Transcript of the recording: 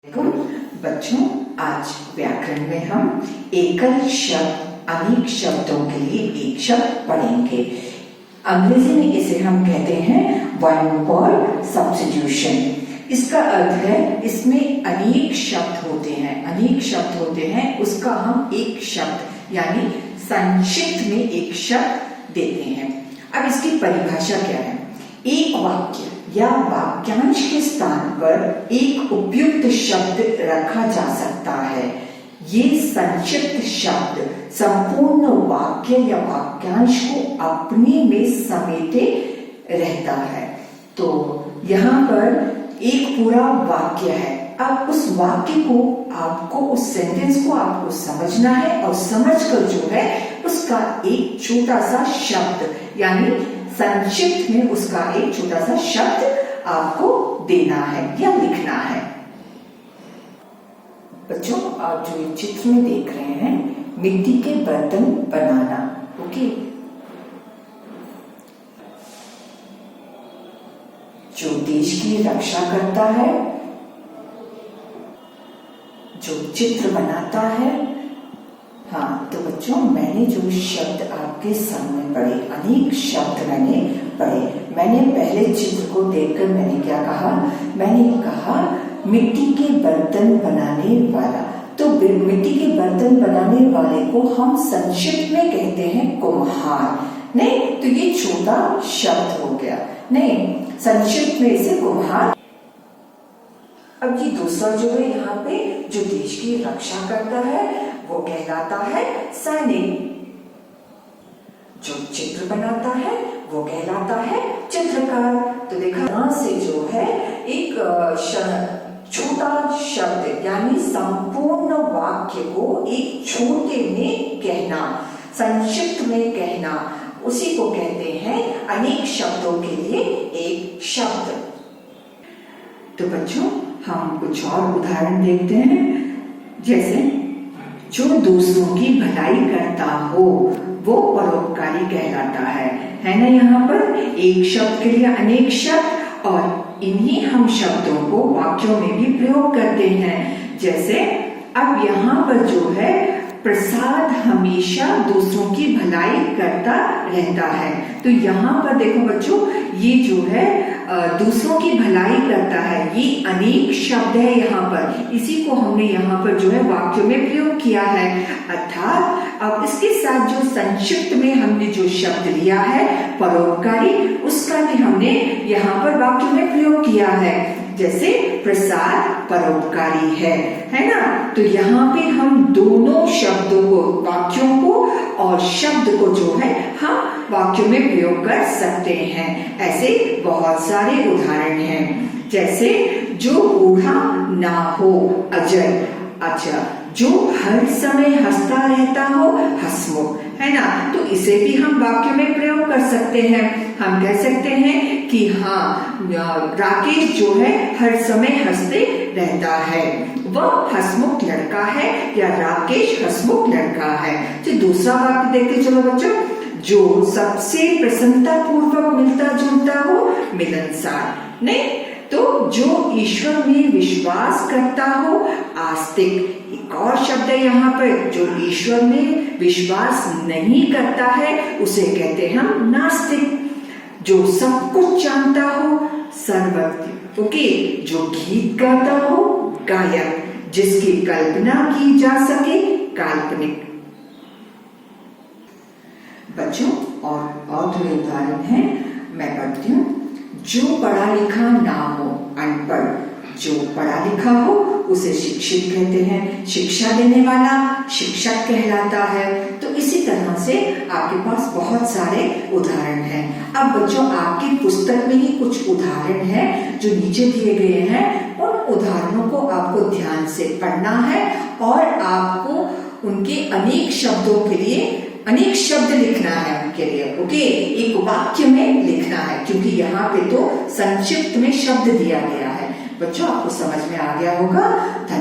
बच्चों, आज व्याकरण में हम एकल शब्द अनेक शब्दों के लिए एक शब्द पढ़ेंगे। अंग्रेजी में इसे हम कहते हैं वन वर्ड सब्स्टिट्यूशन। इसका अर्थ है इसमें अनेक शब्द होते हैं, अनेक शब्द होते हैं, उसका हम एक शब्द यानी संक्षिप्त में एक शब्द देते हैं। अब इसकी परिभाषा क्या है? एक वाक्य या वाक्यांश के स्थान पर एक उपयुक्त शब्द रखा जा सकता है। ये संक्षिप्त शब्द संपूर्ण वाक्य या वाक्यांश को अपने में समेटे रहता है। तो यहाँ पर एक पूरा वाक्य है। अब उस वाक्य को आपको, उस सेंटेंस को आपको समझना है और समझकर जो है उसका एक छोटा सा शब्द यानी संक्षिप्त में उसका एक छोटा सा शब्द आपको देना है या लिखना है। बच्चों, आप जो ये चित्र में देख रहे हैं, मिट्टी के बर्तन बनाना। ओके, जो देश की रक्षा करता है, जो चित्र बनाता है। हाँ, तो बच्चों, मैंने जो शब्द आपके सामने पढ़े, अनेक शब्द मैंने पढ़े। मैंने पहले चित्र को देखकर मैंने क्या कहा? मैंने कहा मिट्टी के बर्तन बनाने वाला। तो मिट्टी के बर्तन बनाने वाले को हम संक्षिप्त में कहते हैं कुम्हार। नहीं, तो ये छोटा शब्द हो गया। नहीं, संक्षिप्त में इसे कुम्हार। अब ये दूसरा जो है यहाँ पे जो देश की रक्षा करता है वो कहलाता है सैनिक। जो चित्र बनाता है वो कहलाता है चित्रकार। तो देखा, यहाँ से जो है एक छोटा शब्द यानी संपूर्ण वाक्य को एक छोटे में कहना, संक्षिप्त में कहना, उसी को कहते हैं अनेक शब्दों के लिए एक शब्द। तो बच्चों, हम कुछ और उदाहरण देखते हैं। जैसे जो दूसरों की भलाई करता हो वो परोपकारी कहलाता है ना। यहाँ पर एक शब्द के लिए अनेक शब्द और इन्हीं हम शब्दों को वाक्यों में भी प्रयोग करते हैं। जैसे अब यहाँ पर जो है प्रसाद हमेशा दूसरों की भलाई करता रहता है। तो यहाँ पर देखो बच्चों, ये जो है दूसरों की भलाई करता है, ये अनेक शब्द है यहाँ पर। इसी को हमने यहाँ पर जो है वाक्यों में प्रयोग किया है। अर्थात अब इसके साथ जो संक्षिप्त में हमने जो शब्द लिया है परोपकारी, उसका भी हमने यहाँ पर वाक्य में प्रयोग किया है। जैसे प्रसाद परोपकारी है ना। तो यहाँ पे हम दोनों शब्दों को, वाक्यों को और शब्द को जो है हम वाक्यों में प्रयोग कर सकते हैं। ऐसे बहुत सारे उदाहरण हैं। जैसे जो बूढ़ा ना हो अजय। अच्छा, जो हर समय हंसता रहता हो हंसमुख, है ना। तो इसे भी हम वाक्य में प्रयोग कर सकते हैं। हम कह सकते हैं कि हाँ, राकेश जो है हर समय हंसते रहता है, वह हंसमुख लड़का है या राकेश हंसमुख लड़का है। तो दूसरा वाक्य देखते चलो बच्चों। जो सबसे प्रसन्नता पूर्वक मिलता जुलता हो मिलनसार। नहीं, तो जो ईश्वर में विश्वास करता हो आस्तिक। एक और शब्द है यहाँ पर, जो ईश्वर में विश्वास नहीं करता है उसे कहते हैं हम नास्तिक। जो सब कुछ जानता हो सर्वज्ञ। ओके, जो गीत गाता हो गायक। जिसकी कल्पना की जा सके काल्पनिक। बच्चों, और थोड़े उदाहरण हैं, मैं पढ़ती हूँ। जो पढ़ा लिखा ना हो अनपढ़। जो पढ़ा लिखा हो उसे शिक्षित कहते हैं। शिक्षा देने वाला शिक्षक कहलाता है। तो इसी तरह से आपके पास बहुत सारे उदाहरण हैं। अब बच्चों, आपकी पुस्तक में ही कुछ उदाहरण हैं जो नीचे दिए गए हैं। उन उदाहरणों को आपको ध्यान से पढ़ना है और आपको उनके अनेक शब्दों के लिए अनेक शब्द लिखना है उनके लिए। ओके, एक वाक्य में लिखना है, क्योंकि यहाँ पे तो संक्षिप्त में शब्द दिया गया है। बच्चों, आपको समझ में आ गया होगा। धन्यवाद।